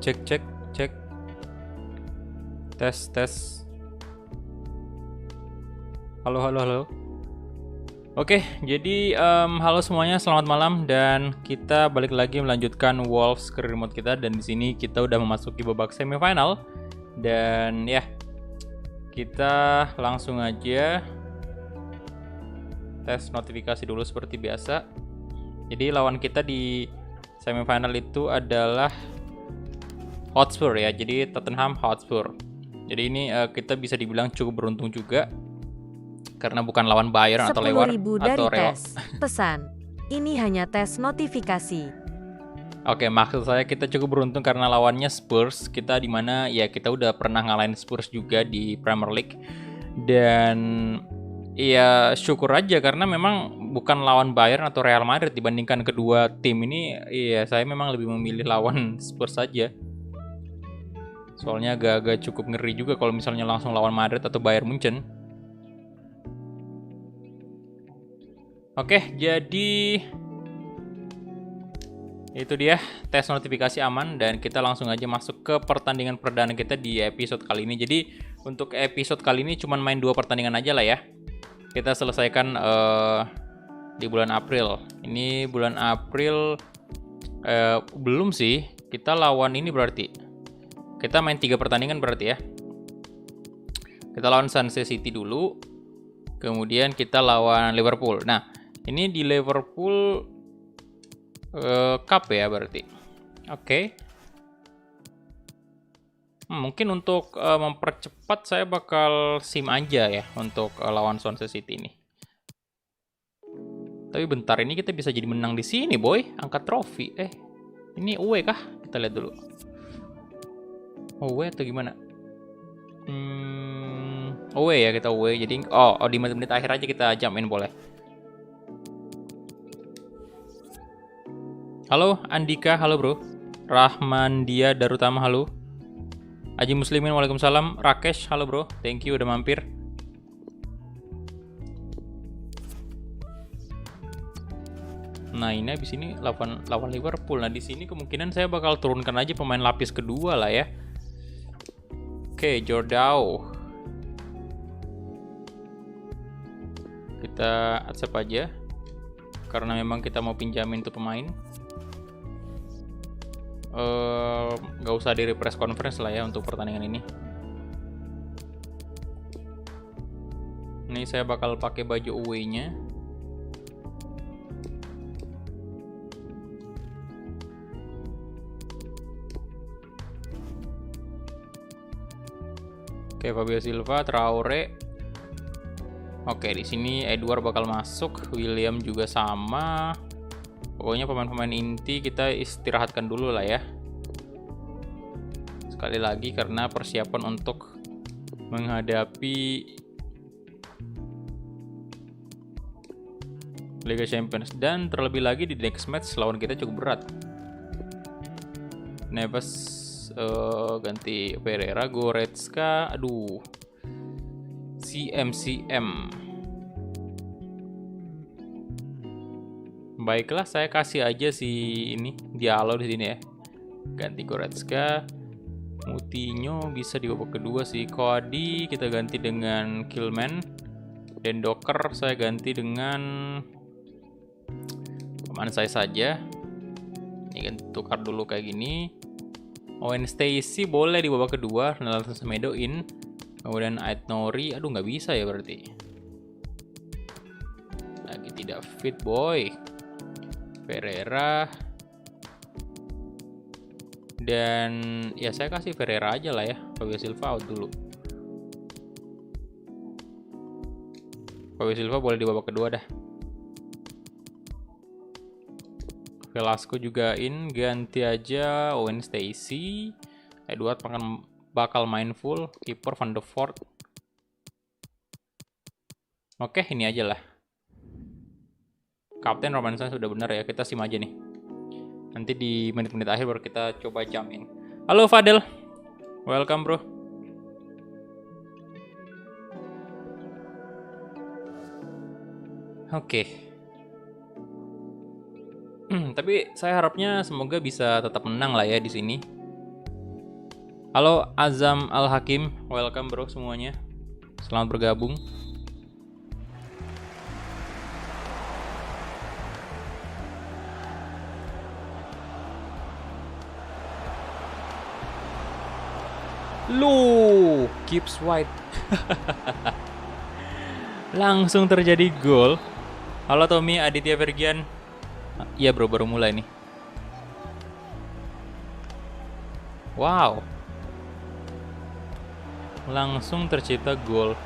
cek. Tes. Halo. Oke, jadi halo semuanya, selamat malam dan kita balik lagi melanjutkan Wolves career mode kita, dan di sini kita udah memasuki babak semifinal dan ya kita langsung aja tes notifikasi dulu seperti biasa. Jadi lawan kita di semifinal itu adalah Hotspur ya, jadi Tottenham Hotspur. Jadi ini kita bisa dibilang cukup beruntung juga karena bukan lawan Bayern atau Leicester 10.000 dari atau Real. tes. Pesan, ini hanya tes notifikasi. Oke, maksud saya kita cukup beruntung karena lawannya Spurs. Kita dimana ya kita udah pernah ngalahin Spurs juga di Premier League. Dan ya syukur aja karena memang bukan lawan Bayern atau Real Madrid. Dibandingkan kedua tim ini, ya saya memang lebih memilih lawan Spurs saja. Soalnya agak-agak cukup ngeri juga kalau misalnya langsung lawan Madrid atau Bayern Munchen. Oke, jadi itu dia tes notifikasi aman dan kita langsung aja masuk ke pertandingan perdana kita di episode kali ini. Jadi untuk episode kali ini cuma main 2 pertandingan aja lah ya. Kita selesaikan di bulan April. Ini bulan April belum sih. Kita lawan ini berarti. Kita main 3 pertandingan berarti ya. Kita lawan Swansea City dulu. Kemudian kita lawan Liverpool. Nah, ini di Liverpool Cup ya berarti. Oke. Mungkin untuk mempercepat saya bakal sim aja ya untuk lawan Swansea City ini. Tapi bentar, ini kita bisa jadi menang di sini, boy. Angkat trofi. Ini away kah? Kita lihat dulu. Away atau gimana? Away ya, kita away. Jadi di menit-menit akhir aja kita jump in boleh. Halo Andika, halo bro. Rahmandia Darutama, halo. Aji Muslimin, waalaikumsalam. Rakesh, halo bro. Thank you udah mampir. Nah ini abis ini lawan Liverpool. Nah di sini kemungkinan saya bakal turunkan aja pemain lapis kedua lah ya. Oke, Jordao. Kita accept aja karena memang kita mau pinjamin tuh pemain. Gak usah di press conference lah ya untuk pertandingan ini. Ini saya bakal pakai baju away-nya. Oke, Fabio Silva, Traore. Oke, di sini Edward bakal masuk, William juga sama. Pokoknya pemain-pemain inti kita istirahatkan dulu lah ya. Sekali lagi karena persiapan untuk menghadapi Liga Champions, dan terlebih lagi di next match lawan kita cukup berat. Neves ganti Pereira, Goretzka, aduh. CM. Baiklah, saya kasih aja si ini Diallo di sini ya. Ganti Goretzka. Moutinho bisa di babak kedua sih. Coady kita ganti dengan Kilman. Dan Docker saya ganti dengan pemain saya saja. Ini kan tukar dulu kayak gini. Owen Stacy boleh di babak kedua. Nelson Semedo in. Kemudian Aitnori, aduh nggak bisa ya berarti. Lagi tidak fit boy. Pereira. Dan ya saya kasih Pereira aja lah ya. Fabio Silva out dulu. Fabio Silva boleh di babak kedua dah. Velasco juga in, ganti aja Owen Stacy. Edward bakal main full. Kiper Van de Voort. Oke, ini aja lah. Kapten Romansan sudah benar ya, kita sim aja nih. Nanti di menit-menit akhir baru kita coba jump in. Halo Fadel, welcome bro. Oke. Tapi saya harapnya semoga bisa tetap menang lah ya di sini. Halo Azam Al Hakim, welcome bro semuanya. Selamat bergabung. Lu Gibbs White. Langsung terjadi gol. Halo Tommy, Aditya Fergian. Iya bro, baru mulai nih. Wow. Langsung tercipta gol.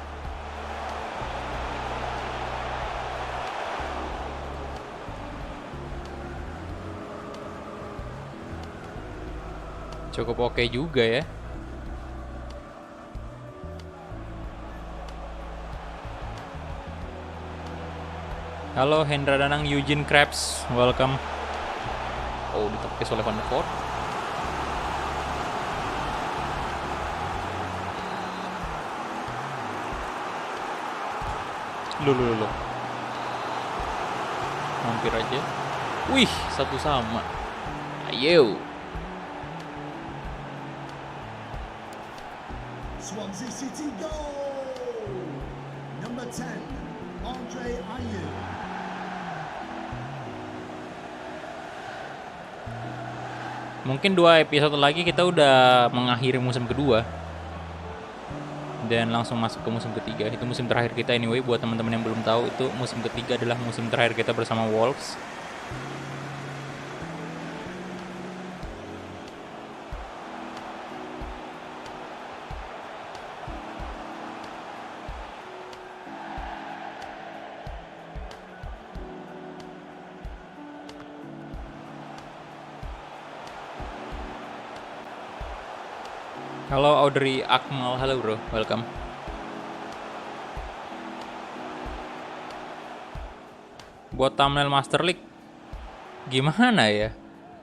Cukup oke juga ya. Halo Hendra Danang, Eugene Krabs, welcome. Oh, ditepis oleh Van der Voort. Lu. Hampir aja. Wih, 1-1. Ayo. Swansea City goal! Number 10, Andre Ayew. Mungkin 2 episode lagi kita udah mengakhiri musim kedua. Dan langsung masuk ke musim ketiga. Itu musim terakhir kita anyway. Buat teman-teman yang belum tahu, itu musim ketiga adalah musim terakhir kita bersama Wolves. Halo Audrey Akmal, halo bro, welcome. Buat thumbnail Master League, gimana ya?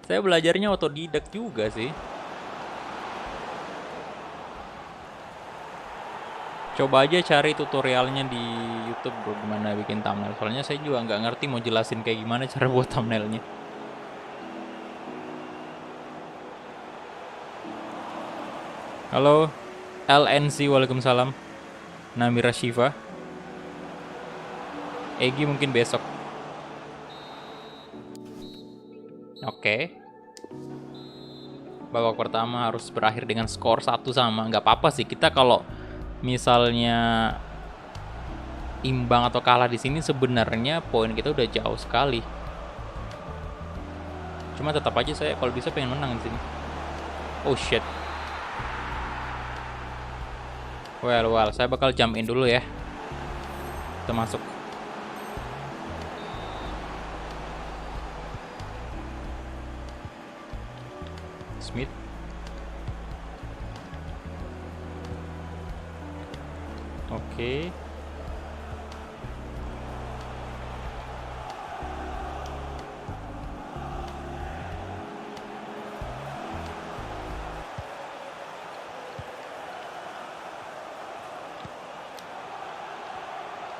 Saya belajarnya otodidak juga sih. Coba aja cari tutorialnya di YouTube bro, gimana bikin thumbnail. Soalnya saya juga nggak ngerti mau jelasin kayak gimana cara buat thumbnailnya. Halo LNC, waalaikumsalam. Namira Shiva. Egi mungkin besok. Oke. Babak pertama harus berakhir dengan skor 1-1. Nggak apa-apa sih, kita kalau misalnya imbang atau kalah di sini sebenarnya poin kita udah jauh sekali. Cuma tetap aja saya kalau bisa pengen menang di sini. Oh shit. Well, saya bakal jump in dulu ya. Kita masuk. Smith. Oke.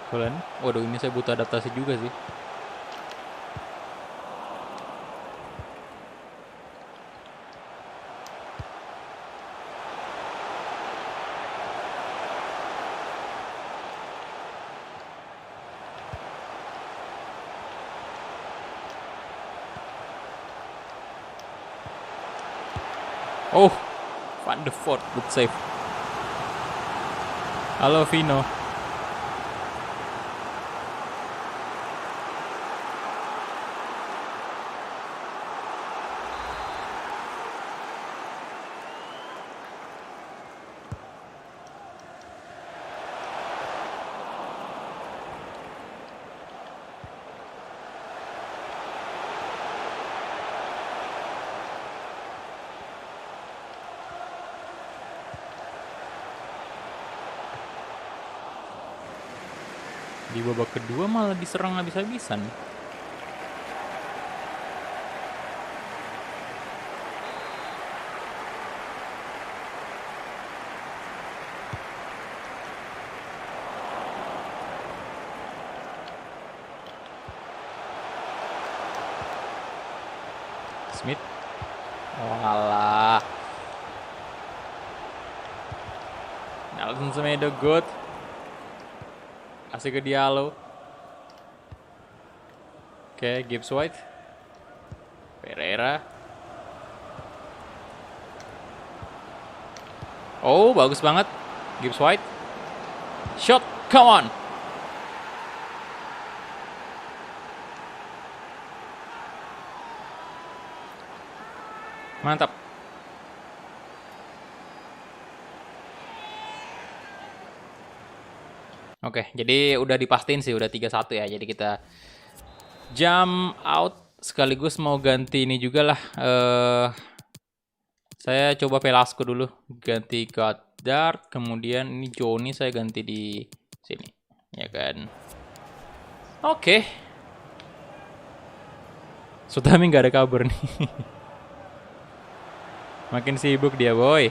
Kalian, waduh ini saya butuh adaptasi juga sih. Oh, Van der Voort, good save. Halo Vino. Di babak kedua malah diserang habis-habisan. Smith. Walah. Nelson Semedo good. Kasih ke Diallo. Oke, Gibbs White. Pereira. Oh, bagus banget. Gibbs White. Shot, come on. Mantap. Oke, jadi udah dipastiin sih udah 3-1 ya. Jadi kita jump out sekaligus mau ganti ini juga lah. Saya coba Velasco dulu, ganti Goddard, kemudian ini Johnny saya ganti di sini, ya kan? Oke. Sutami nggak ada kabar nih. Makin sibuk dia, boy.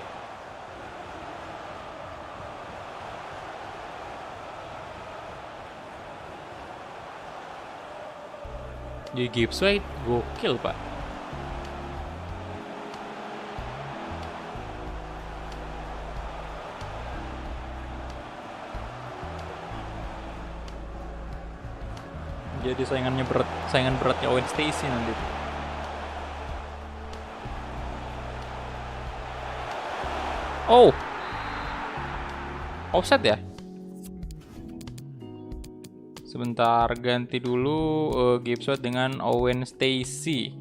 Jadi Gibbs White gokil, Pak. Jadi saingan beratnya Owen Stacy nanti. Oh. Offset ya? Sebentar, ganti dulu Gibbs White dengan Owen Stacy.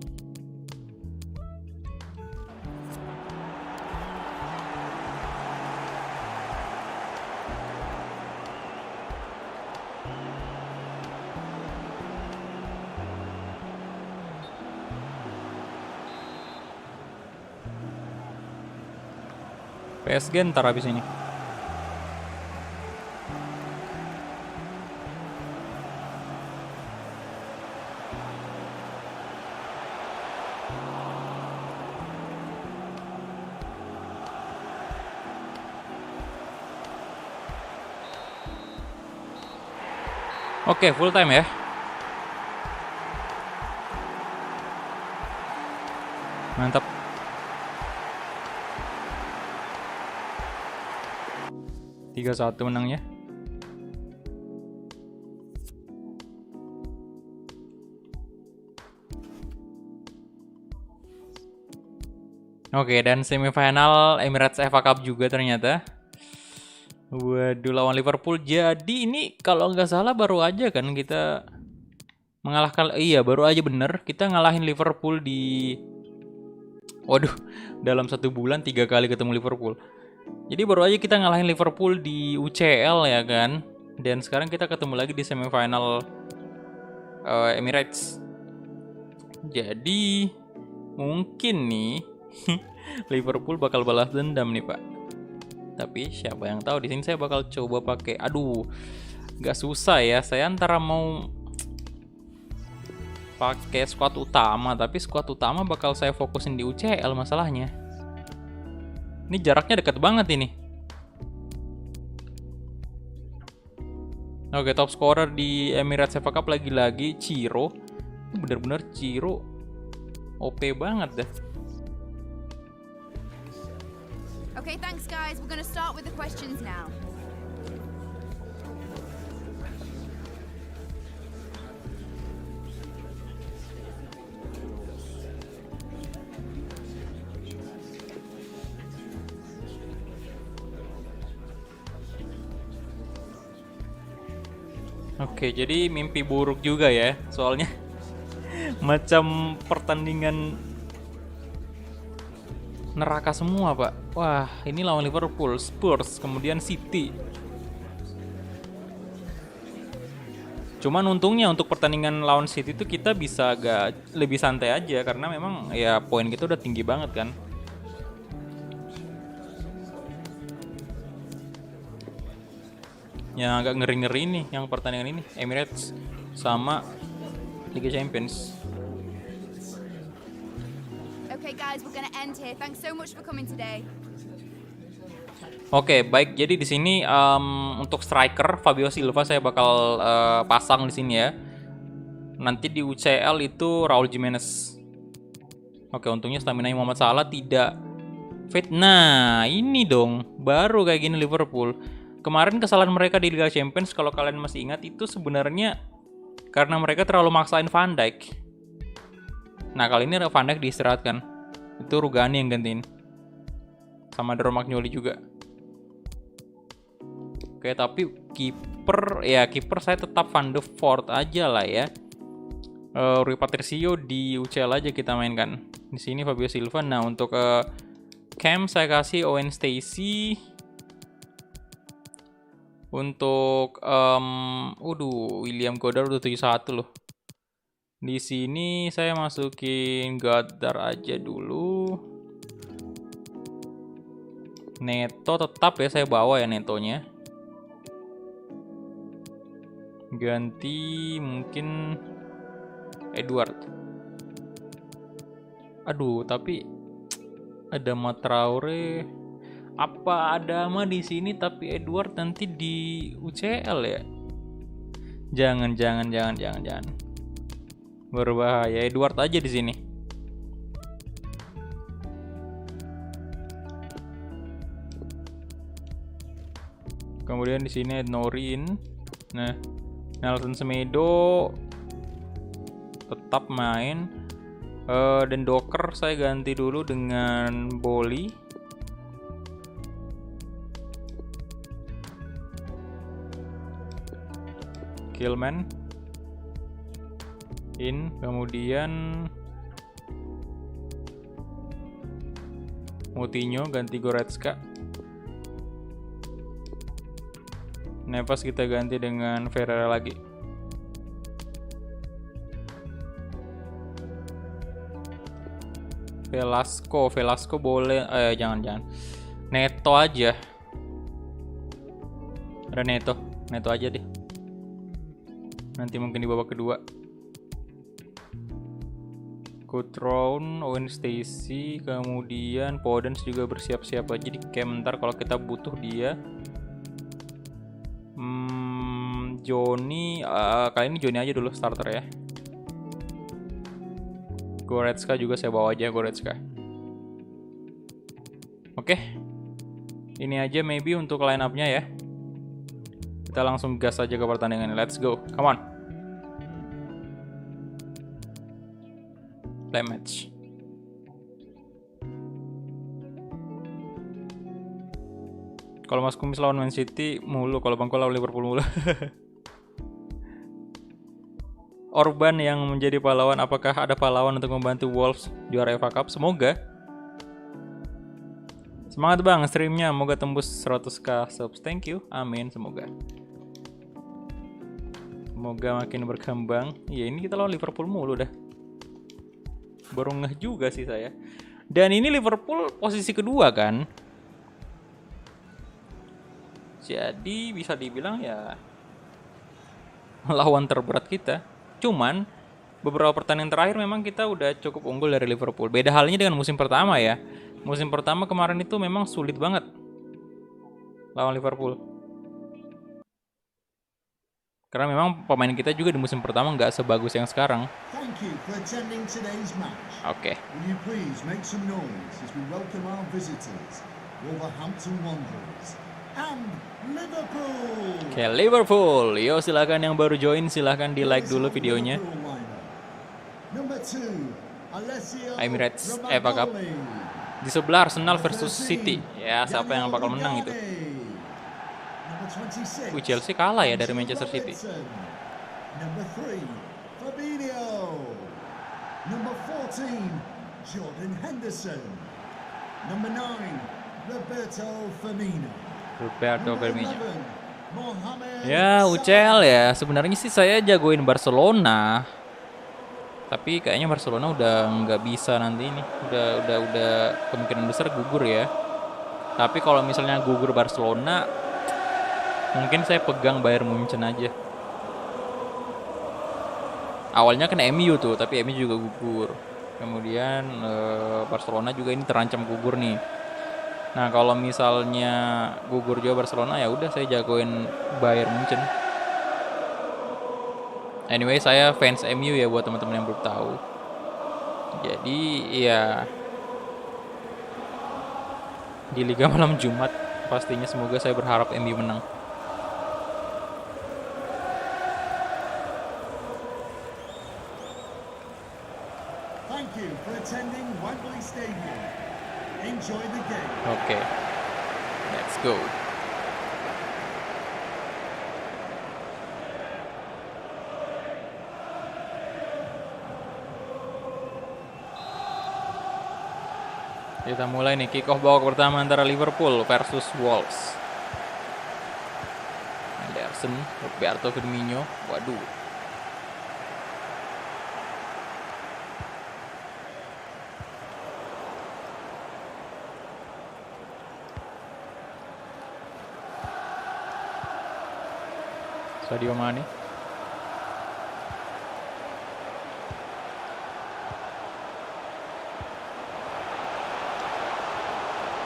PSG ntar habis ini. Oke, full time ya. Mantap. Tiga 1 menangnya. Oke, dan semifinal Emirates FA Cup juga ternyata. Waduh, lawan Liverpool. Jadi ini kalau nggak salah baru aja kan kita mengalahkan, iya baru aja bener kita ngalahin Liverpool di, waduh, dalam 1 bulan 3 kali ketemu Liverpool. Jadi baru aja kita ngalahin Liverpool di UCL ya kan. Dan sekarang kita ketemu lagi di semifinal Emirates. Jadi mungkin nih Liverpool bakal balas dendam nih, Pak. Tapi siapa yang tahu, di sini saya bakal coba pakai, aduh, gak susah ya. Saya antara mau pakai squad utama, tapi squad utama bakal saya fokusin di UCL masalahnya. Ini jaraknya dekat banget ini. Oke, top scorer di Emirates FA Cup lagi-lagi Ciro. Ini bener-bener Ciro OP banget dah. Okay, thanks guys. We're going to start with the questions now. Oke, jadi mimpi buruk juga ya. Soalnya macam pertandingan neraka semua, Pak. Wah, ini lawan Liverpool, Spurs, kemudian City. Cuman untungnya untuk pertandingan lawan City itu kita bisa agak lebih santai aja karena memang ya poin kita udah tinggi banget kan. Yang agak ngeri-ngeri nih yang pertandingan ini, Emirates sama Liga Champions. Okay guys, we're going to end here. Thanks so much for coming today. Oke, baik. Jadi di sini untuk striker Fabio Silva saya bakal pasang di sini ya. Nanti di UCL itu Raul Jimenez. Oke, untungnya stamina Muhammad Salah tidak Nah, ini dong, baru kayak gini Liverpool. Kemarin kesalahan mereka di Liga Champions, kalau kalian masih ingat, itu sebenarnya karena mereka terlalu maksain Van Dijk. Nah, kali ini Van Dijk diistirahatkan. Itu Rugani yang gantiin. Sama Romagnoli juga. Oke, tapi kiper saya tetap Van de Voort aja lah ya. Rui Patricio di UCL aja kita mainkan. Di sini Fabio Silva. Nah, untuk Cam saya kasih Owen Stacey. Untuk William Goddard udah 71 loh. Di sini saya masukin Goddard aja dulu. Neto tetap ya, saya bawa ya Netonya. Ganti mungkin Edward. Aduh, tapi ada Matraore. Apa ada mah di sini tapi Edward nanti di UCL ya? Jangan. Berbahaya. Edward aja di sini. Kemudian di sini Norin. Nah, Nelson Semedo tetap main. Dan Docker saya ganti dulu dengan Boli. Killman in, kemudian Moutinho ganti Goretzka. Neves kita ganti dengan Ferreira lagi. Velasco boleh, jangan. Neto aja. Ada Neto aja deh. Nanti mungkin di babak kedua. Cutrone, Owen Stacey, kemudian Podence juga bersiap-siap aja di camp ntar kalau kita butuh dia. Johnny, kali ini Johnny aja dulu starter ya. Goretzka juga saya bawa aja Goretzka. Oke. Ini aja maybe untuk line up-nya ya. Kita langsung gas aja ke pertandingan. Let's go. Come on. Play match. Kalau Mas Kumis lawan Man City mulu, kalau Bangko lawan Liverpool mulu. Orban yang menjadi pahlawan, apakah ada pahlawan untuk membantu Wolves juara FA Cup? Semoga. Semangat bang streamnya, semoga tembus 100k subs. Thank you, amin, semoga makin berkembang. Iya, ini kita lawan Liverpool mulu dah. Baru ngeh juga sih saya. Dan ini Liverpool posisi kedua kan. Jadi bisa dibilang ya lawan terberat kita. Cuman beberapa pertandingan terakhir memang kita udah cukup unggul dari Liverpool. Beda halnya dengan musim pertama ya. Musim pertama kemarin itu memang sulit banget lawan Liverpool. Karena memang pemain kita juga di musim pertama nggak sebagus yang sekarang. Thank you for attending today's match. Oke. Will you please make some noise as we welcome our visitors, Wolverhampton Wanderers and Liverpool. Oke, Liverpool. Yo, silakan yang baru join silahkan di like dulu videonya. Number 2, Alessio Emirates FA Cup. Di sebelah Arsenal versus City. Ya, siapa yang bakal menang itu? Chelsea kalah ya dari Manchester City. Number 3, Fabinho. Number 14, Jordan Henderson. Number 9, Roberto Firmino. Ya, UCL ya. Sebenarnya sih saya jagoin Barcelona. Tapi kayaknya Barcelona udah nggak bisa nanti ini. Udah kemungkinan besar gugur ya. Tapi kalau misalnya gugur Barcelona, mungkin saya pegang Bayern Munchen aja. Awalnya kan MU tuh, tapi MU juga gugur. Kemudian Barcelona juga ini terancam gugur nih. Nah, kalau misalnya gugur juga Barcelona, ya udah saya jagoin Bayern Munchen. Anyway, saya fans MU ya buat teman-teman yang belum tahu. Jadi ya di Liga Malam Jumat. Pastinya semoga saya berharap MU menang. Thank you for attending Wembley Stadium. Enjoy the game. Oke. Let's go. Kita mulai nih kick off babak pertama antara Liverpool versus Wolves. Anderson, Roberto Firmino, waduh. Sadio Mane.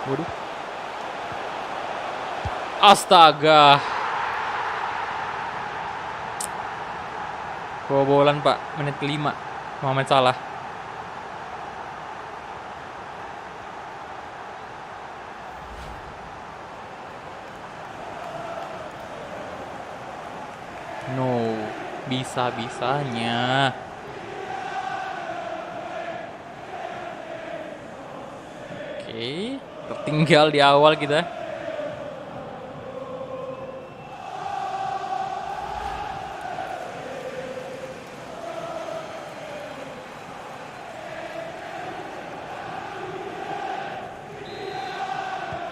Waduh. Astaga. Kebobolan Pak, menit kelima. Mohamed Salah. No, bisa-bisanya. Oke, tertinggal di awal kita.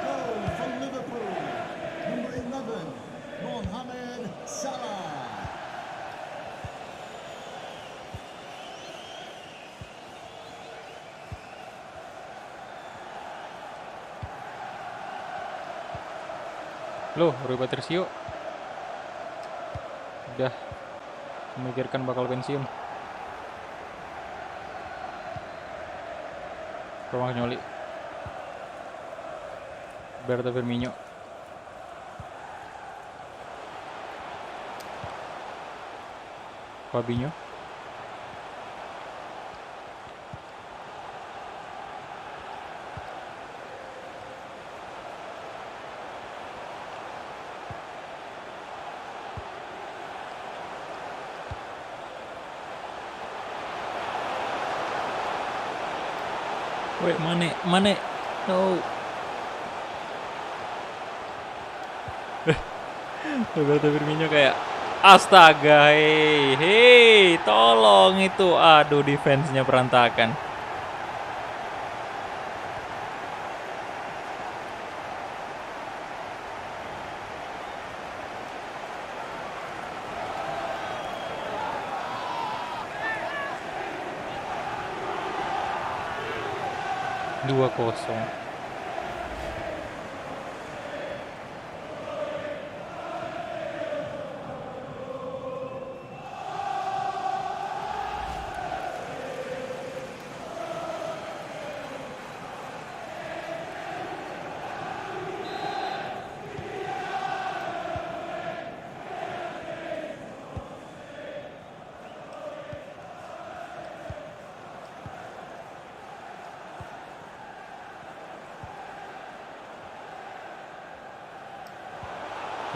Goal from Liverpool. Number 11, Mohamed Salah. Loh, Rui Patricio udah memikirkan bakal pensiun. Romagnoli, Roberto Firmino, Fabinho, wait, Mane, no. Roberto Firmino kayak astaga, hei, tolong itu, aduh defense-nya berantakan. Dua kosong.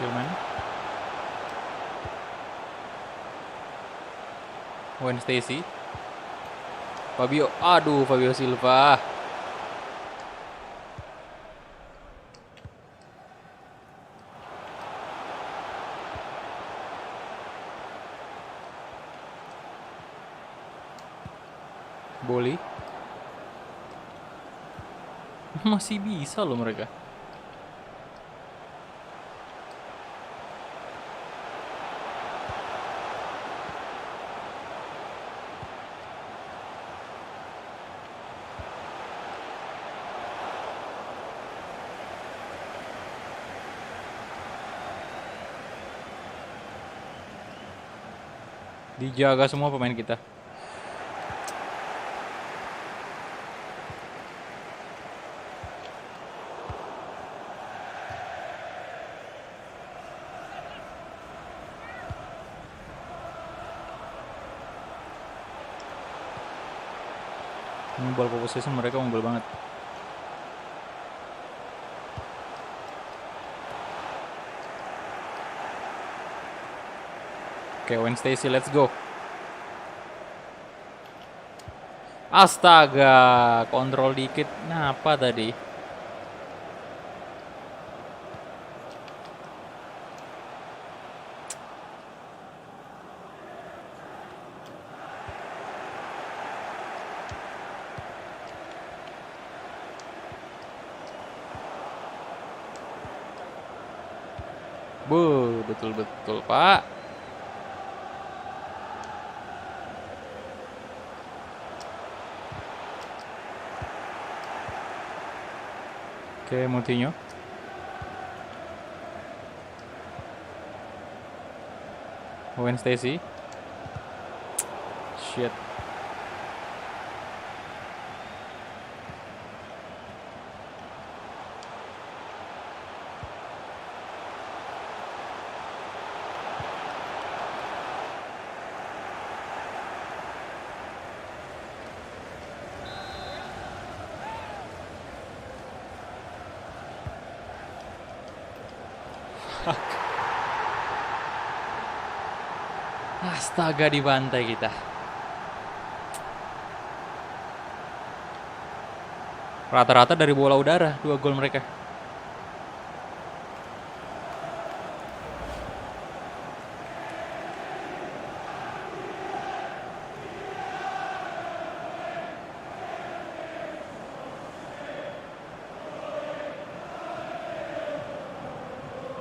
Gimana? Gwen Stacy, Fabio, aduh Fabio Silva. Boleh. Masih bisa loh mereka. Dijaga semua pemain kita. Ini ball possession mereka unggul banget. Oke, Wayne Stacy, let's go. Astaga, kontrol dikit. Nah, apa tadi? Betul-betul, Pak. Oke, Moutinho. Wayne Stacy. Shit. Astaga, dibantai kita. Rata-rata dari bola udara, 2 gol mereka.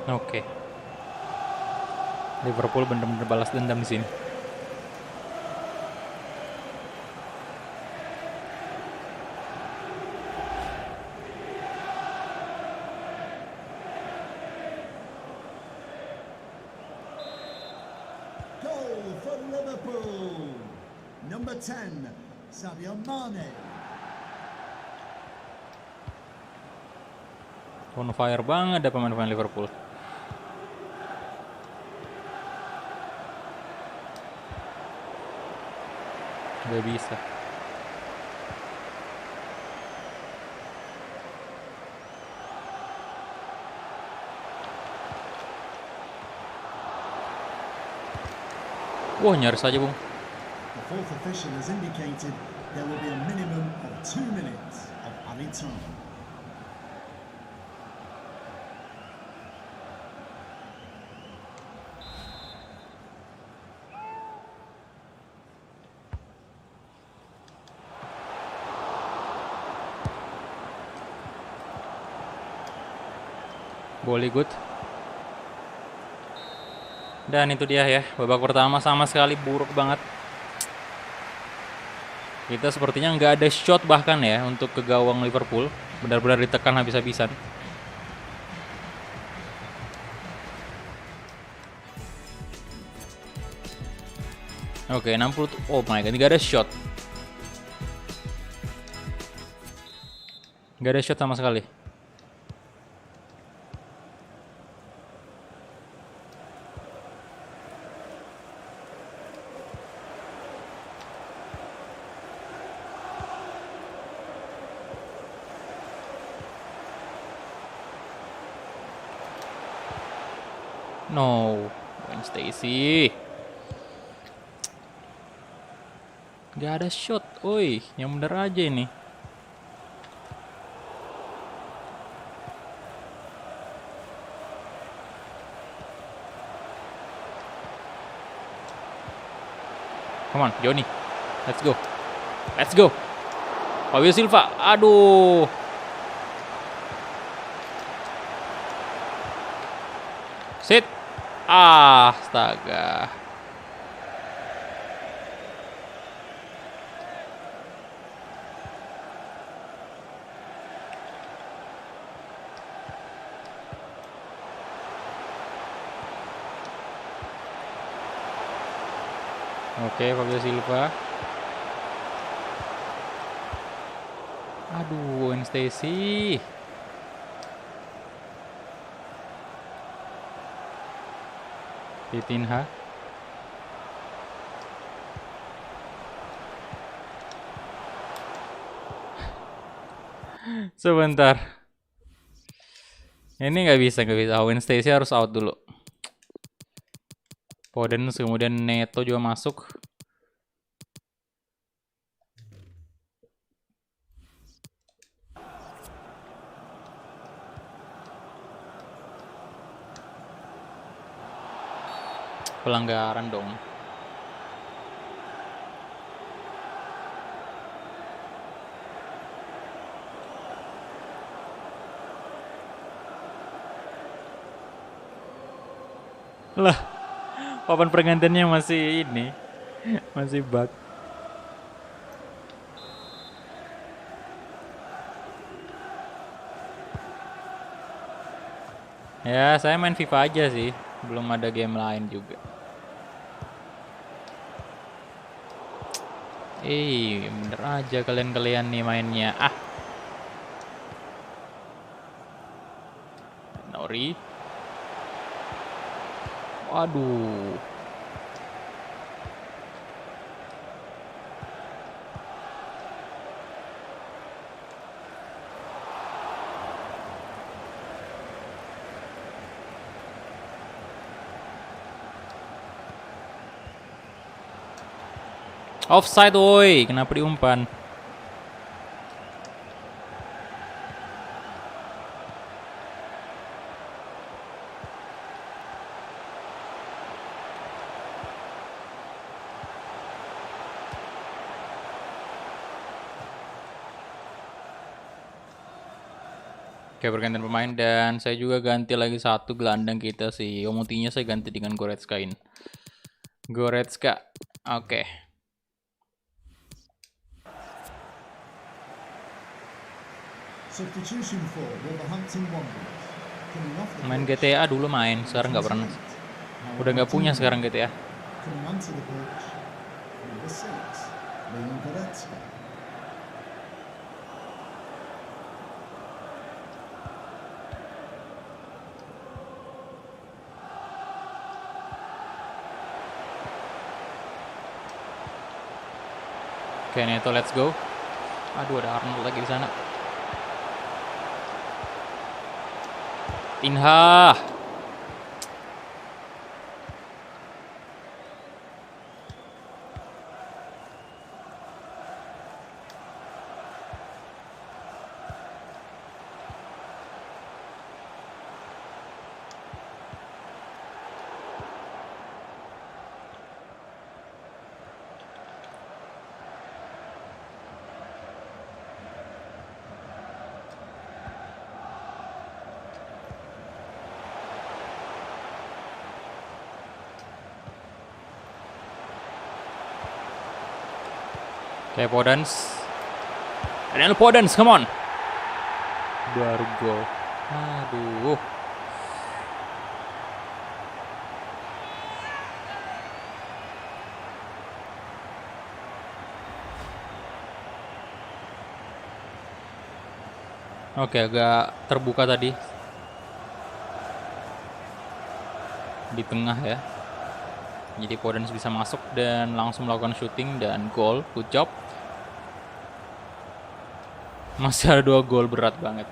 Oke. Liverpool bener-bener balas dendam di sini. Goal for Liverpool. Number 10, Sadio Mane. On fire banget ada pemain-pemain Liverpool. Gak bisa. Wah, nyaris aja, Bung. The fourth official has indicated there will be a minimum of 2 minutes of added time. Bollywood. Dan itu dia ya, babak pertama sama sekali buruk banget. Kita sepertinya nggak ada shot bahkan ya untuk ke gawang Liverpool. Benar-benar ditekan habis-habisan. Oke, 60. Oh my god, nggak ada shot. Nggak ada shot sama sekali. No, Wayne Stacy. Gak ada shot, oi, yang bener aja ini. Come on, Johnny, let's go, let's go. Fabio Silva, aduh. Sit. Astaga. Oke, Fabio Silva. Aduh, Wayne Stacy. Vitinha. Sebentar. Ini nggak bisa. Wayne Stacy harus out dulu. Podence, kemudian Neto juga masuk. Pelanggaran dong. Lah, papan pergantiannya masih ini, masih bug. Ya, saya main FIFA aja sih, belum ada game lain juga. Bener aja kalian-kalian nih mainnya. Nori. Waduh. Offside woi, kenapa diumpan? Oke, pergantian pemain dan saya juga ganti lagi satu gelandang kita sih. Omutinya saya ganti dengan Goretzka ini. Goretzka. Oke. Substitution for Wolverhampton Wanderers. Coming off the Main pitch, GTA dulu main, sekarang nggak pernah. Udah nggak punya sekarang GTA. coming onto the pitch, number 6, Leon Goretzka. Oke, Neto, let's go. Aduh, ada Arnold lagi di sana. Inha. Oke, Podence. Daniel Podence, come on. Baru gol. Aduh. Oke, agak terbuka tadi. Di tengah ya. Jadi Podence bisa masuk dan langsung melakukan shooting dan gol. Good job. Masih ada 2 gol, berat banget.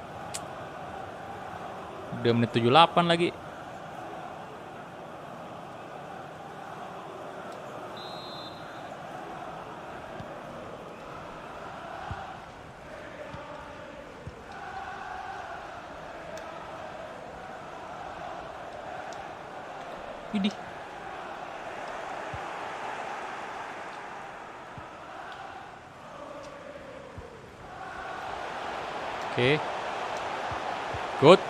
Udah menit 78 lagi. Widih. Oke. Good.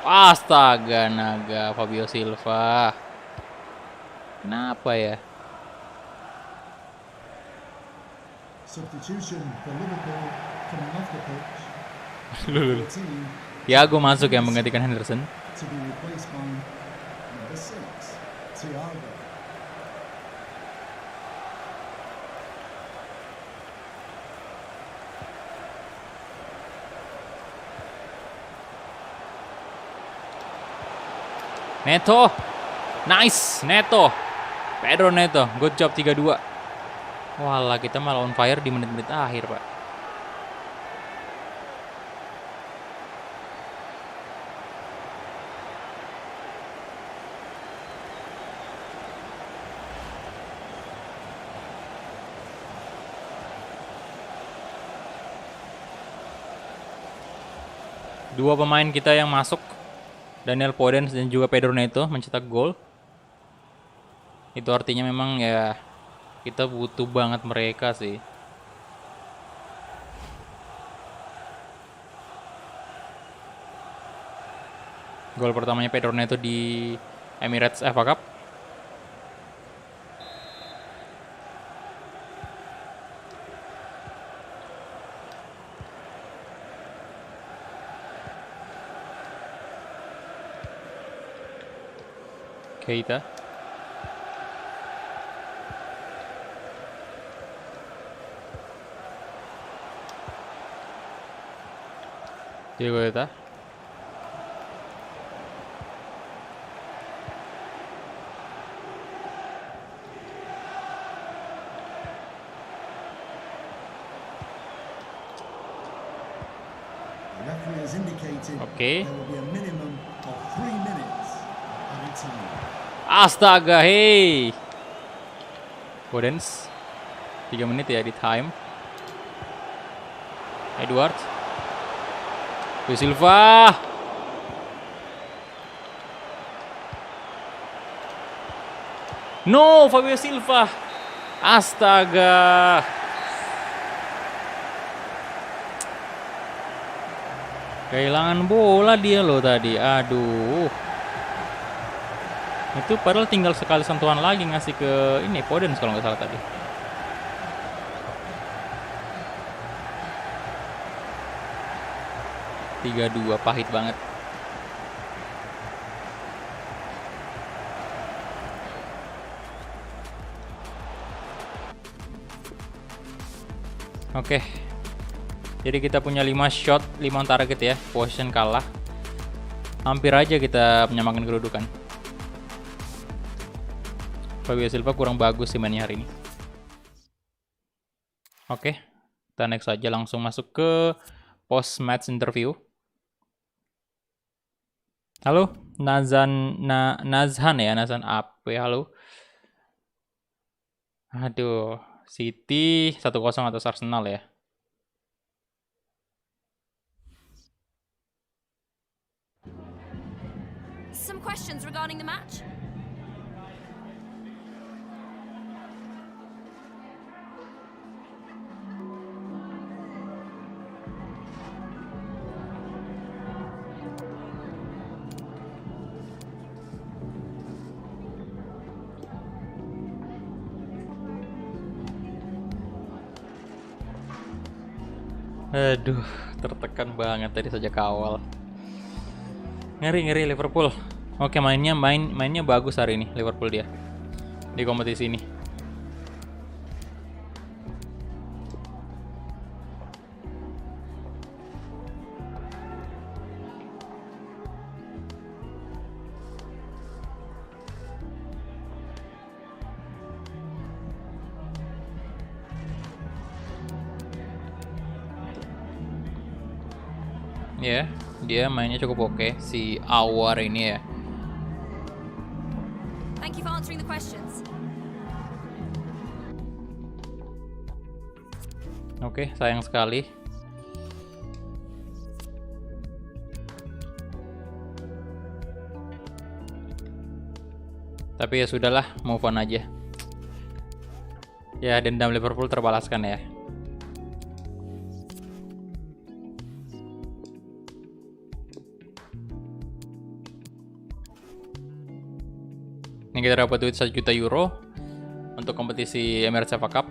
Astaga, naga Fabio Silva. Kenapa ya? Substitution for Liverpool coming off the pitch. Lulul. 14 Thiago masuk yang menggantikan Henderson. to be replaced by number 6, Thiago. Neto. Nice, Neto. Pedro Neto, good job 3-2. Walah, kita malah on fire di menit-menit akhir, Pak. Dua pemain kita yang masuk, Daniel Podence dan juga Pedro Neto mencetak gol. Itu artinya memang ya kita butuh banget mereka sih. Gol pertamanya Pedro Neto di Emirates FA Cup. Keita. Diego Keita. The referee has indicated Okay. there will be a minimum of 3 minutes added time. Astaga, hey. Podence. 3 menit ya di time. Edward. Fabio Silva. No, Fabio Silva. Astaga. Kehilangan bola dia loh tadi. Aduh. Itu padahal tinggal sekali sentuhan lagi ngasih ke ini Podence kalau nggak salah tadi. Tiga dua, pahit banget. Oke. Jadi kita punya 5 shot, 5 target ya. Possession kalah. Hampir aja kita menyamakan kedudukan. Fabio Silva kurang bagus sih mainnya hari ini. Oke, kita next aja langsung masuk ke post match interview. Halo, Nazhan ya, Nazhan apa ya, halo. Aduh, City 1-0 atas Arsenal ya. Some questions regarding the match? Aduh, tertekan banget tadi saja kawal. Ngeri Liverpool. Oke, mainnya bagus hari ini Liverpool dia di kompetisi ini. Ya, dia mainnya cukup oke si Awar ini ya. Thank you for answering the questions. Oke, sayang sekali. Tapi ya sudahlah, move on aja. Ya, dendam Liverpool terbalaskan ya. Ini kita dapat duit 1 juta euro untuk kompetisi Emirates FA Cup.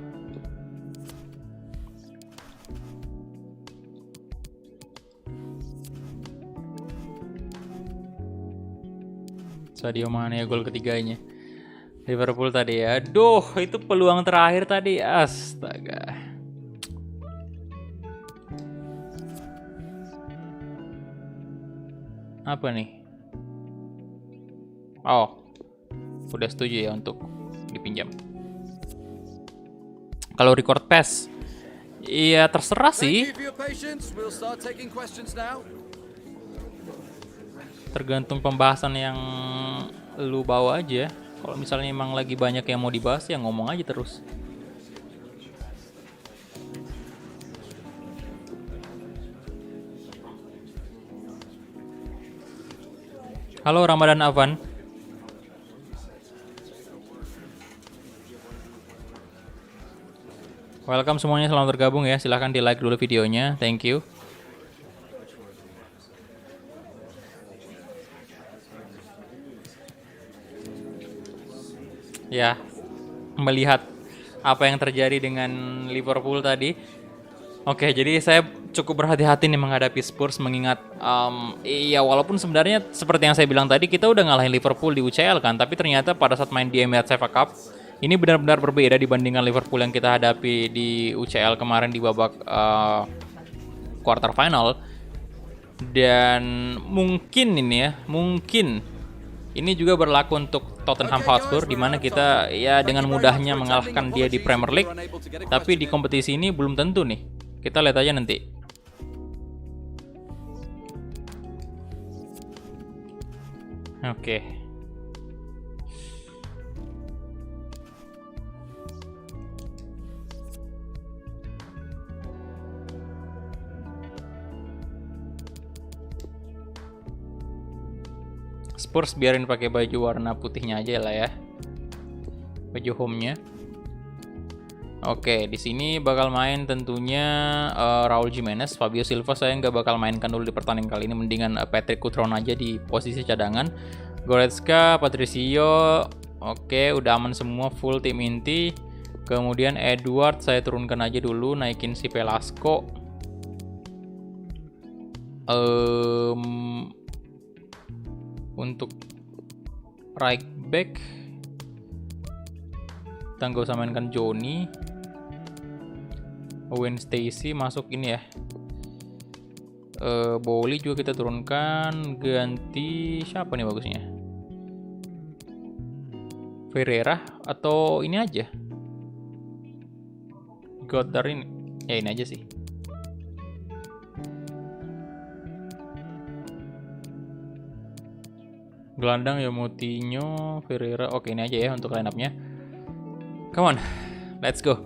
Sadio Mane gol ketiganya Liverpool tadi ya. Aduh, itu peluang terakhir tadi. Astaga. Apa nih? Oh, udah setuju ya untuk dipinjam. Kalau record pass, iya terserah sih. Tergantung pembahasan yang lu bawa aja. Kalau misalnya emang lagi banyak yang mau dibahas ya ngomong aja terus. Halo Ramadan Avan. Welcome semuanya, selamat bergabung ya. Silahkan di like dulu videonya, thank you. Ya, melihat apa yang terjadi dengan Liverpool tadi. Oke, jadi saya cukup berhati-hati nih menghadapi Spurs mengingat iya walaupun sebenarnya seperti yang saya bilang tadi kita udah ngalahin Liverpool di UCL kan, tapi ternyata pada saat main di Emirates FA Cup ini benar-benar berbeda dibandingkan Liverpool yang kita hadapi di UCL kemarin di babak quarter final. Dan mungkin ini juga berlaku untuk Tottenham Hotspur di mana kita ya dengan mudahnya mengalahkan dia di Premier League, tapi di kompetisi ini belum tentu nih. Kita lihat aja nanti. Oke. Spurs biarin pakai baju warna putihnya aja lah ya. Baju home-nya. Oke, di sini bakal main tentunya Raul Jimenez, Fabio Silva saya nggak bakal mainkan dulu di pertandingan kali ini, mendingan Patrick Cutrone aja di posisi cadangan. Goretzka, Patricio, oke udah aman semua, full tim inti. Kemudian Edward saya turunkan aja dulu, naikin si Velasco. Untuk right back kita nggak usah mainkan Johnny. Owen Stacy masuk ini ya. Bowley juga kita turunkan, ganti siapa nih bagusnya? Ferreira atau ini aja? Goddard ini. Ya ini aja sih. Gelandang ya Moutinho, Ferreira. Oke, ini aja ya untuk line up-nya. Come on, let's go.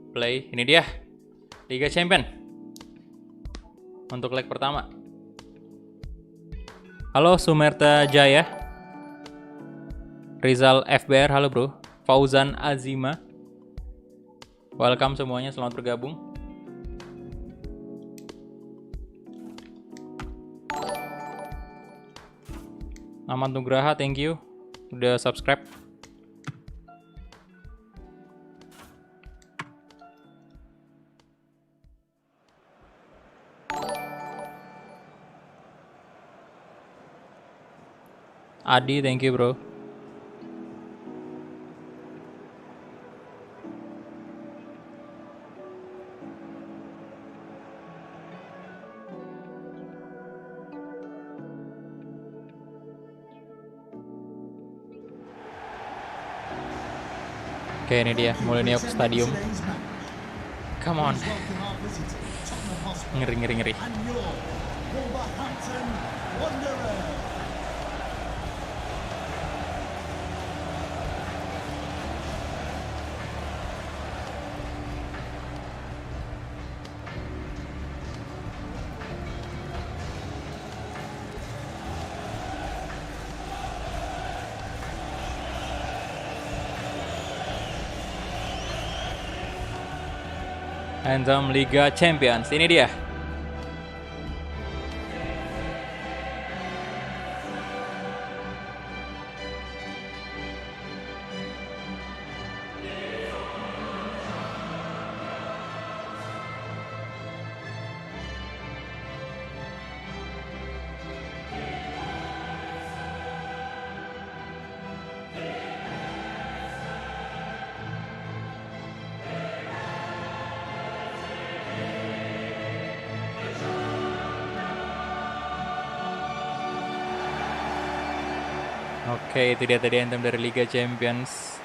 Play, ini dia Liga Champion untuk leg pertama. Halo Sumerta Jaya, Rizal FBR, halo bro. Fauzan Azima, welcome semuanya, selamat bergabung. Ahmad Nugraha, thank you udah subscribe. Adi, thank you bro. Oke, ini dia Molineux Stadium. Come on. Ngeri. Anthem Liga Champions, ini dia. Oke, itu dia tadi anthem dari Liga Champions.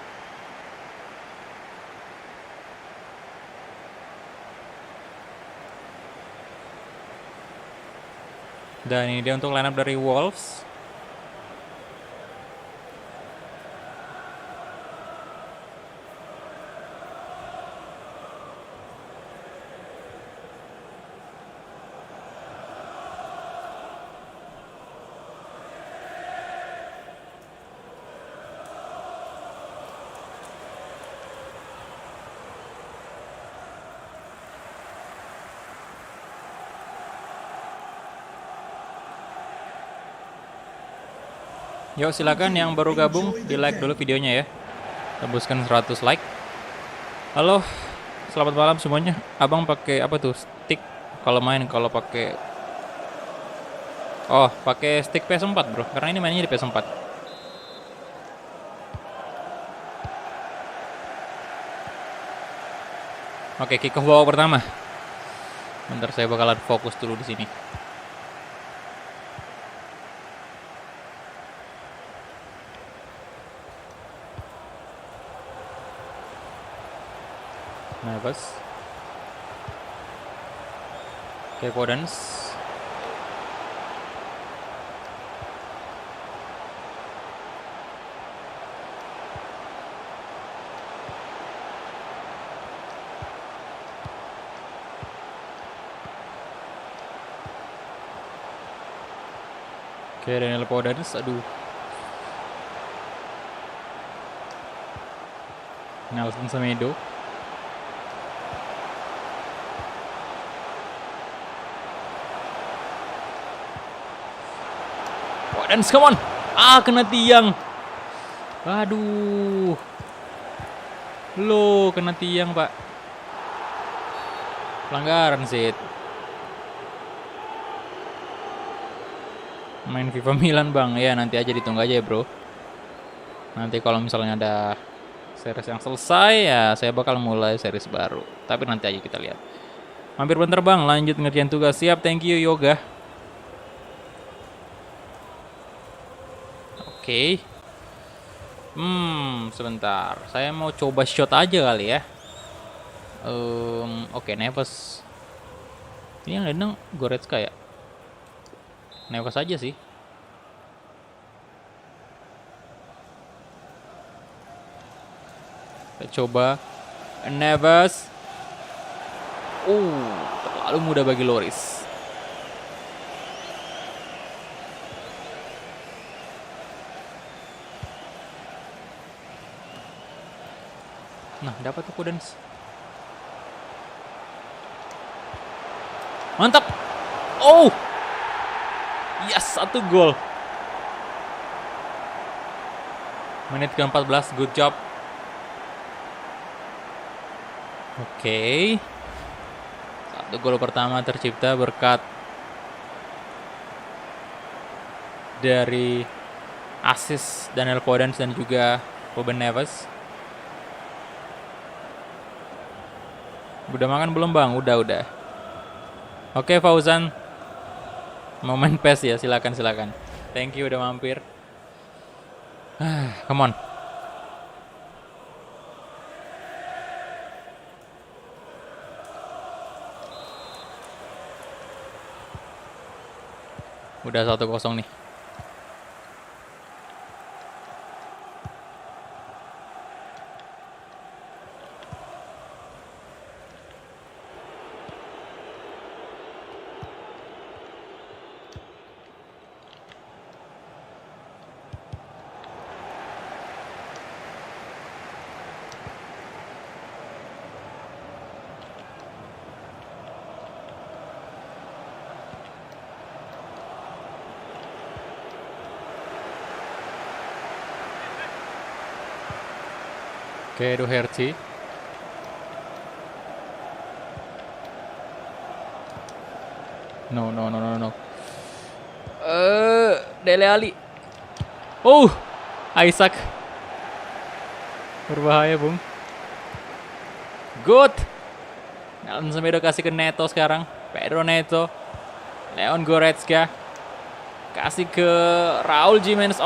Dan ini dia untuk lineup dari Wolves. Yuk silakan yang baru gabung di like dulu videonya ya. Tembuskan 100 like. Halo, selamat malam semuanya. Abang pakai apa tuh? Stick kalau main, kalau pakai pakai stick PS4 bro, karena ini mainnya di PS4. Oke, kick off babak pertama. Bentar, saya bakalan fokus dulu di sini. Navas. Oke, Podence. Oke, Daniel Podence, aduh. Nelson Semedo. Podence, come on. Kena tiang. Aduh. Loh, kena tiang, Pak. Pelanggaran sih. Main FIFA Milan bang, ya nanti aja ditunggu aja ya bro. Nanti kalau misalnya ada series yang selesai ya saya bakal mulai series baru. Tapi nanti aja kita lihat. Mampir bentar bang, lanjut ngerjain tugas. Siap, thank you Yoga. Oke. Sebentar. Saya mau coba shot aja kali ya. Oke, Neves. Ini yang nendang Goretzka ya? Neves aja sih. Kita coba Neves. Terlalu mudah bagi Loris. Nah, dapat tuh Podence. Mantap. Yes, 1 gol. Menit ke-14, good job. Oke. 1 gol pertama tercipta berkat dari assist Daniel Podence dan juga Ruben Neves. Udah makan belum bang? Udah. Oke Fauzan. Mau main PES ya, silakan. Thank you udah mampir. Come on. Udah 1-0 nih. Oke, Doherty. No. Dele Alli. Isaac. Berbahaya, Bung. Good. Nelson Semedo kasih ke Neto sekarang. Pedro Neto. Leon Goretzka. Kasih ke Raul Jimenez.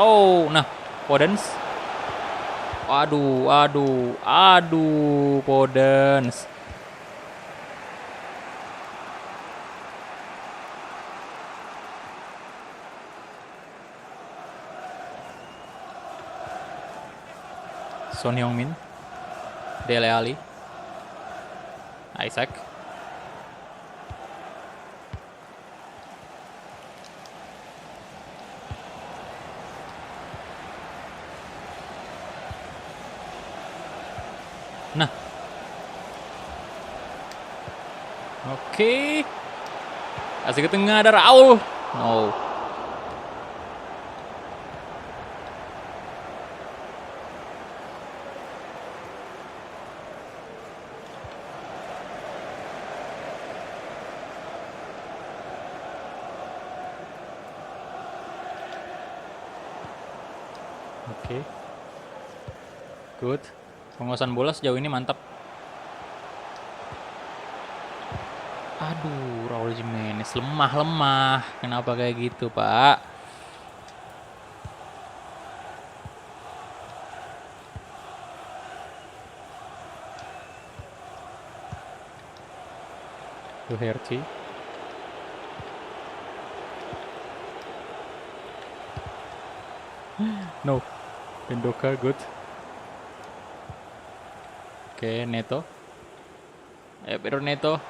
Nah, Podence. Aduh, Podence. Son Heung-min, Dele Alli, Isaac. Nah, oke. Kasih ke tengah, ada Raul. No. Oke. Good. Penguasaan bola sejauh ini mantap. Aduh, Raul Jimenez lemah. Kenapa kayak gitu, Pak? Doherty. No. Pendoka, good. Oke, Neto. Pedro Neto.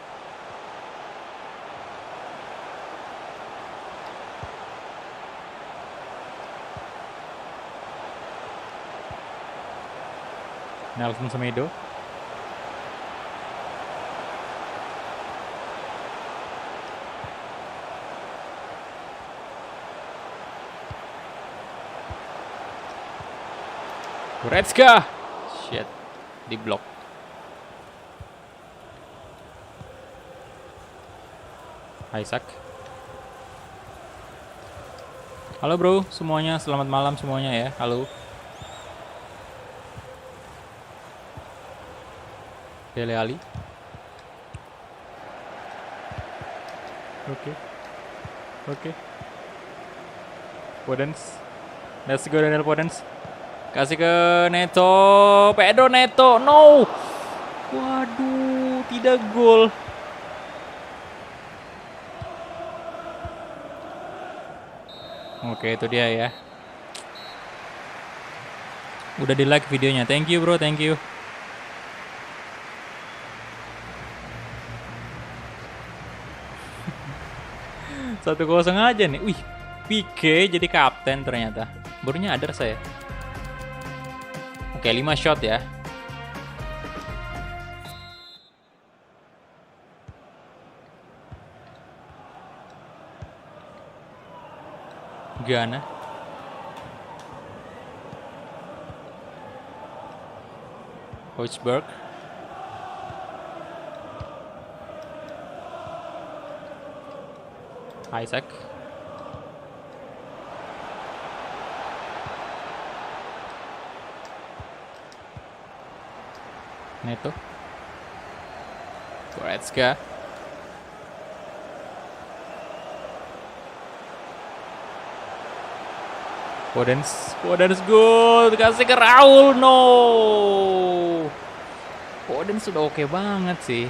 Nelson Semedo. Goretzka. Shit. Di blok. Isaac. Halo bro, semuanya. Selamat malam semuanya ya. Halo. Dele Alli. Oke. Podence. Let's go Daniel Podence. Kasih ke Neto. Pedro Neto. No. Waduh, tidak gol. Oke, itu dia ya. Udah di like videonya. Thank you bro, thank you. Satu kosong aja nih. Wih, Pique jadi kapten ternyata. Baru nyadar saya. Oke, 5 shot ya. Ghana. Hojbjerg. Isaac. Neto. Goretzka. Podence good. Kasih ke Raul. No. Podence sudah oke banget sih.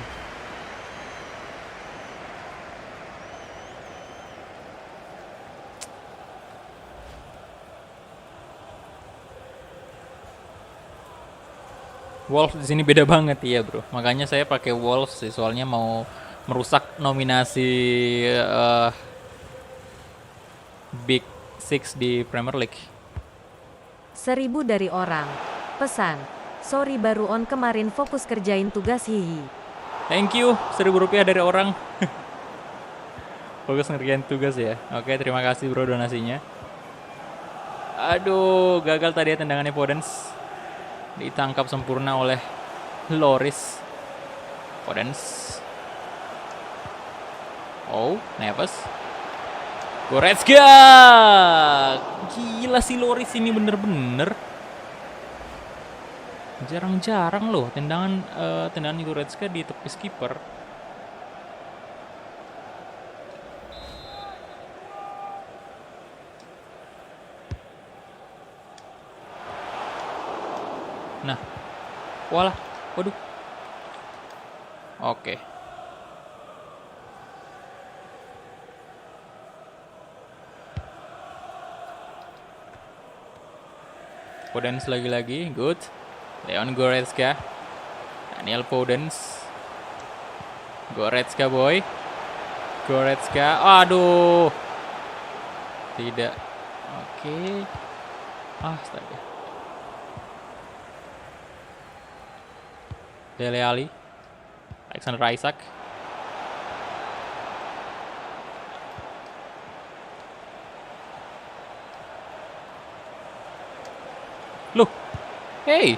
Wolves di sini beda banget ya bro. Makanya saya pakai Wolves sih, soalnya mau merusak nominasi Big Six di Premier League. 1000 dari orang. Pesan. Sorry baru on kemarin fokus kerjain tugas hihi. Thank you, 1000 rupiah dari orang. Fokus ngerjain tugas ya. Oke, terima kasih bro donasinya. Aduh, gagal tadi ya tendangannya Podence. Ditangkap sempurna oleh Loris. Podence. Oh, Neves. Goretzka. Gila si Loris ini bener-bener. Jarang-jarang loh tendangan Goretzka di tepis kiper. Nah, walah, waduh. Oke. Podence lagi-lagi, good. Leon Goretzka. Daniel Podence. Goretzka boy. Goretzka, aduh. Tidak. Oke. Astaga. Dele Alli. Alexander Isaac. Loh. Hey.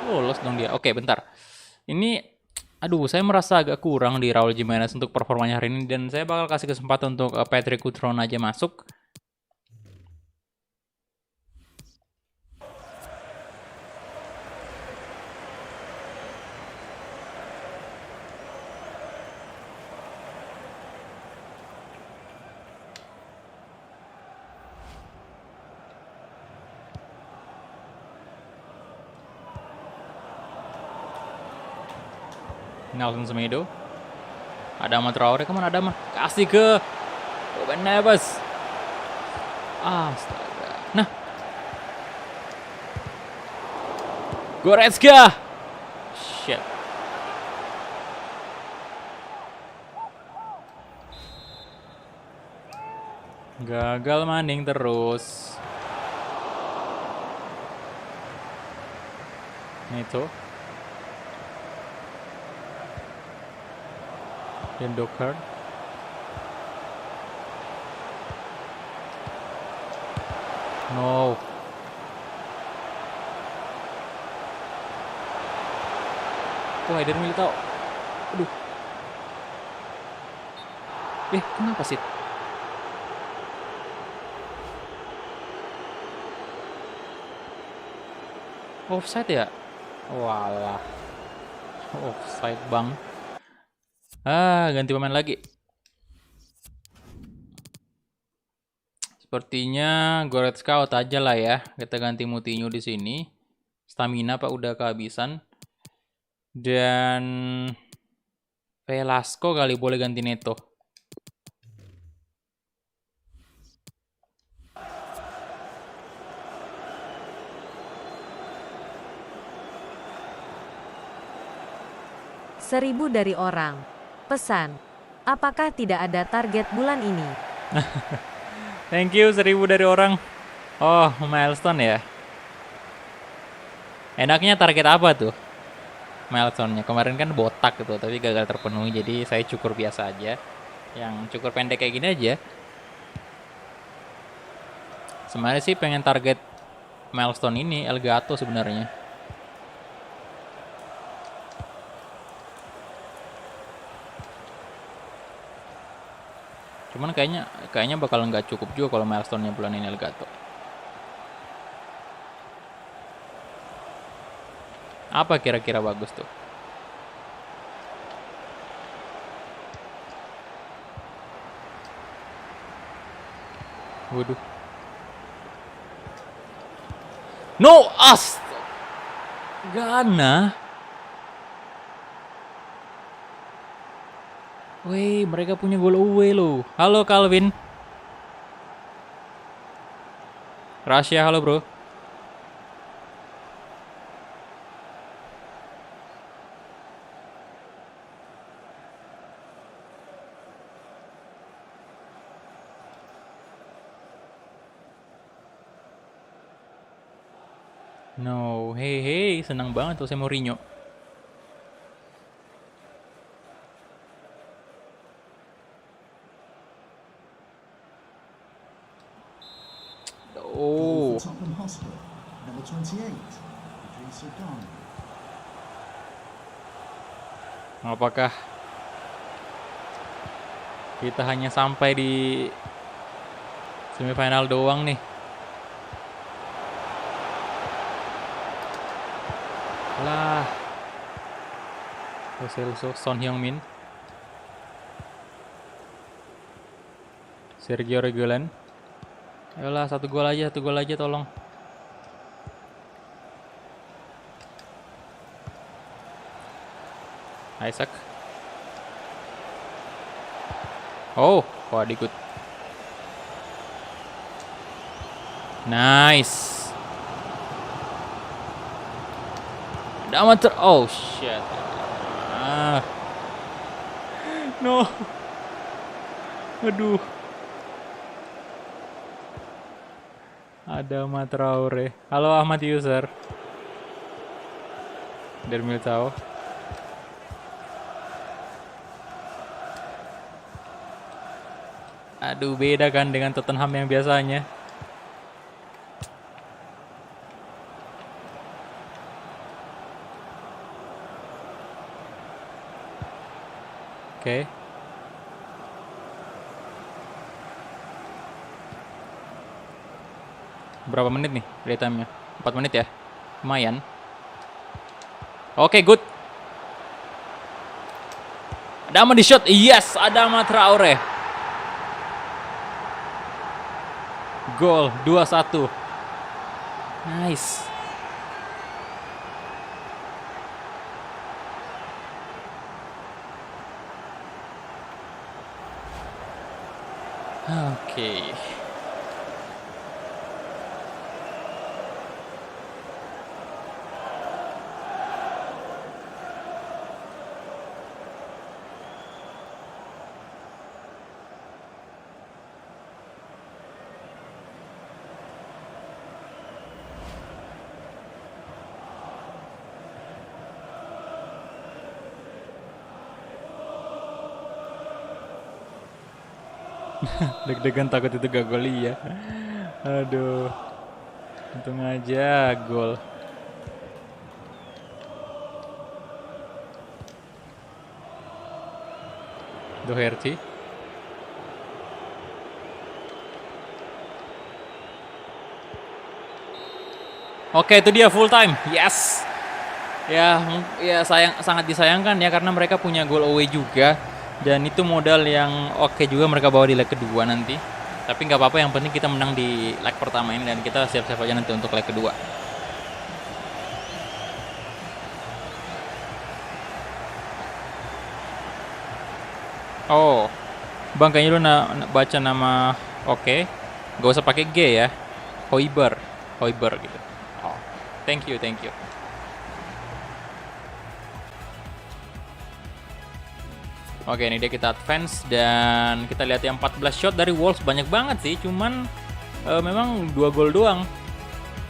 Lolos dong dia. Oke, bentar. Ini aduh, saya merasa agak kurang di Raul Jimenez untuk performanya hari ini, dan saya bakal kasih kesempatan untuk Patrick Cutrone aja masuk. Nelson Semedo. Adama Traore, kemana Adama? Kasih ke Ruben Neves. Astaga. Nah. Goretzka. Shit. Gagal maning terus. Neto. Dan Dockard. No. Wah, Eder Militao. Aduh. Kenapa sih? Offside ya? Walah. Offside bang. Ganti pemain lagi. Sepertinya Goretzka out aja lah ya. Kita ganti Moutinho di sini. Stamina Pak udah kehabisan. Dan Velasco kali boleh ganti Neto. Seribu dari orang. Pesan. Apakah tidak ada target bulan ini? Thank you 1000 dari orang. Oh, milestone ya. Enaknya target apa tuh? Milestone-nya. Kemarin kan botak gitu, tapi gagal terpenuhi. Jadi saya cukur biasa aja. Yang cukur pendek kayak gini aja. Sebenarnya sih pengen target milestone ini Elgato sebenarnya. Cuman kayaknya bakal nggak cukup juga kalau milestone-nya bulan ini Elgato. Apa kira-kira bagus tuh? Waduh. No, Ghana. Wih, mereka punya gol away loh. Halo Calvin. Rahasia, halo bro. No, hey, senang banget tuh saya Mourinho. Oh. Tottenham Hotspur, number 28, Idrissa Gana. Apakah kita hanya sampai di semifinal doang nih? Lah. Celso, Son Heung-min, Sergio Reguilon. Ayolah, satu gol aja tolong. Isaac. Oh, good. Nice. Ada amateur. Oh shit. No. Aduh. Ada Traore. Halo Ahmad User. Dari Militao. Aduh, beda kan dengan Tottenham yang biasanya. Oke. Berapa menit nih playtime-nya? 4 menit ya? Lumayan. Oke, good. Adama di shot. Yes, Adama Traore. Gol 2-1. Nice. Oke. Deg-degan takut itu gak gol ya. Aduh. Untung aja gol. Doherty. Oke, itu dia full time. Yes. Ya, sangat disayangkan ya karena mereka punya gol away juga. Dan itu modal yang oke juga mereka bawa di leg kedua nanti. Tapi nggak apa-apa, yang penting kita menang di leg pertama ini dan kita siap-siap aja nanti untuk leg kedua. Oh, Bang, kayaknya lu baca nama oke. Gak usah pakai G ya. Hoiber gitu. Oh, thank you. Oke, ini dia kita advance dan kita lihat yang 14 shot dari Wolves banyak banget sih, cuman memang 2 gol doang.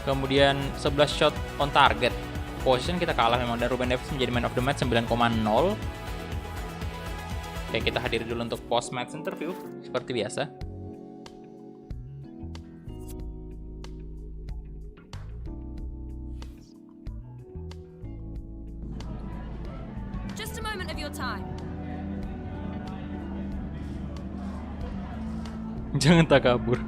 Kemudian 11 shot on target. Position kita kalah memang, dan Ruben Neves menjadi man of the match 9,0. Oke, kita hadir dulu untuk post match interview seperti biasa. Just a moment of your time. Jangan tak kabur.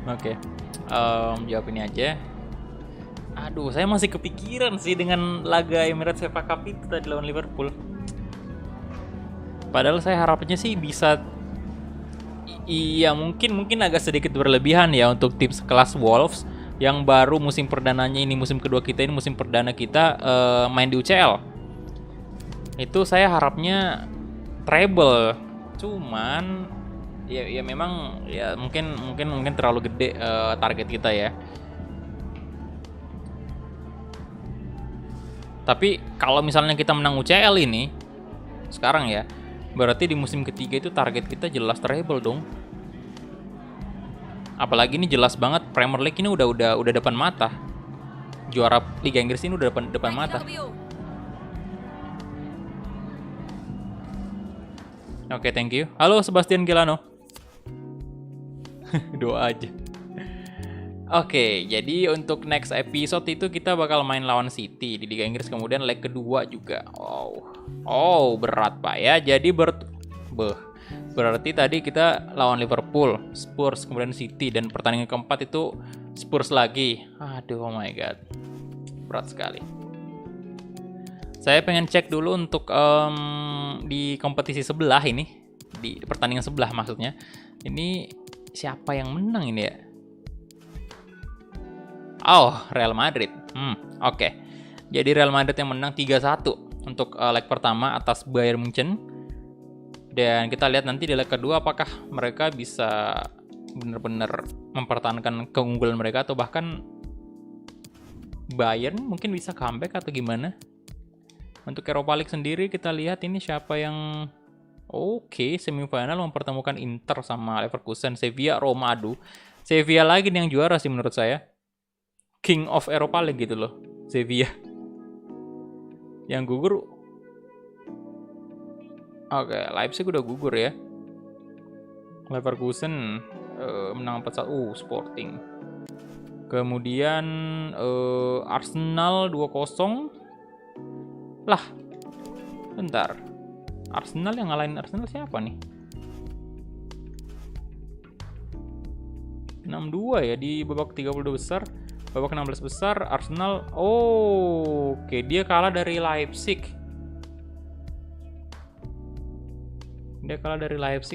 Oke, jawab ini aja. Aduh, saya masih kepikiran sih dengan laga Emirates FA Cup itu tadi lawan Liverpool. Padahal saya harapnya sih bisa, iya mungkin agak sedikit berlebihan ya untuk tim sekelas Wolves yang baru musim perdananya ini, musim kedua kita ini, musim perdana kita main di UCL. Itu saya harapnya treble, cuman ya memang ya mungkin terlalu gede target kita ya. Tapi kalau misalnya kita menang UCL ini sekarang ya, berarti di musim ketiga itu target kita jelas treble dong. Apalagi ini jelas banget Premier League ini udah depan mata. Juara Liga Inggris ini udah depan mata. Oke, thank you. Halo Sebastian Gilano. Doa aja. Oke, jadi untuk next episode itu kita bakal main lawan City di Liga Inggris, kemudian leg kedua juga. Oh, berat Pak ya. Jadi berarti tadi kita lawan Liverpool, Spurs, kemudian City, dan pertandingan keempat itu Spurs lagi. Aduh, oh my god. Berat sekali. Saya pengen cek dulu untuk di kompetisi sebelah ini, di pertandingan sebelah maksudnya. Ini siapa yang menang ini ya? Oh, Real Madrid. Oke. Jadi Real Madrid yang menang 3-1 untuk leg pertama atas Bayern Munchen. Dan kita lihat nanti di leg kedua apakah mereka bisa benar-benar mempertahankan keunggulan mereka atau bahkan Bayern mungkin bisa comeback atau gimana. Untuk Europa League sendiri kita lihat ini siapa yang semifinal mempertemukan Inter sama Leverkusen, Sevilla, Roma. Aduh, Sevilla lagi nih yang juara sih menurut saya. King of Europa League gitu loh, Sevilla. Yang gugur. Oke, Leipzig udah gugur ya. Leverkusen menang 4-1. Sporting. Kemudian Arsenal 2-0. Lah, bentar. Arsenal yang ngalahin Arsenal siapa nih? 6-2 ya di babak 32 besar. Babak 16 besar Arsenal. Oke, dia kalah dari Leipzig.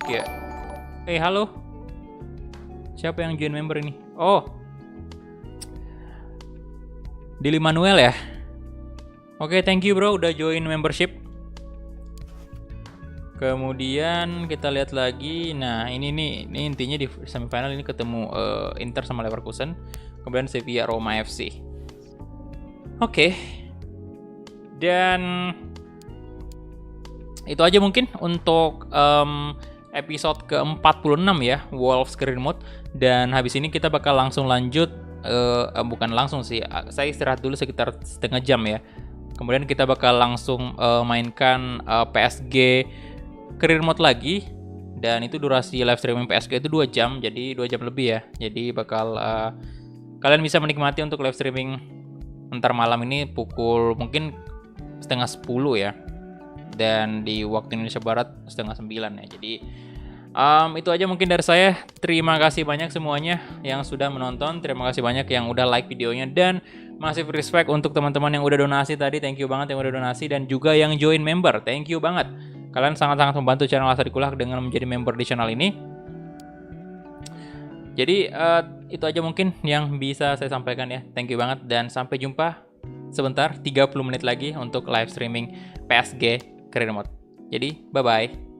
Ya. Halo. Siapa yang join member ini? Oh. Dili Manuel ya? Oke, thank you bro udah join membership. Kemudian kita lihat lagi. Nah, ini intinya di semifinal ini ketemu Inter sama Leverkusen. Kemudian Sevilla Roma FC. Oke. Dan itu aja mungkin untuk episode ke-46 ya, Wolves ke Remote. Dan habis ini kita bakal langsung lanjut, bukan langsung sih, saya istirahat dulu sekitar setengah jam ya. Kemudian kita bakal langsung mainkan PSG Career Mode lagi, dan itu durasi live streaming PSG itu 2 jam, jadi 2 jam lebih ya. Jadi bakal kalian bisa menikmati untuk live streaming ntar malam ini pukul mungkin setengah 10 ya, dan di waktu Indonesia Barat setengah 9 ya. Jadi itu aja mungkin dari saya. Terima kasih banyak semuanya yang sudah menonton. Terima kasih banyak yang udah like videonya, dan masih respect untuk teman-teman yang udah donasi tadi. Thank you banget yang udah donasi, dan juga yang join member. Thank you banget. Kalian sangat-sangat membantu channel Asadikullah dengan menjadi member di channel ini. Jadi itu aja mungkin yang bisa saya sampaikan ya. Thank you banget, dan sampai jumpa sebentar 30 menit lagi untuk live streaming PSG Career Mode. Jadi bye-bye.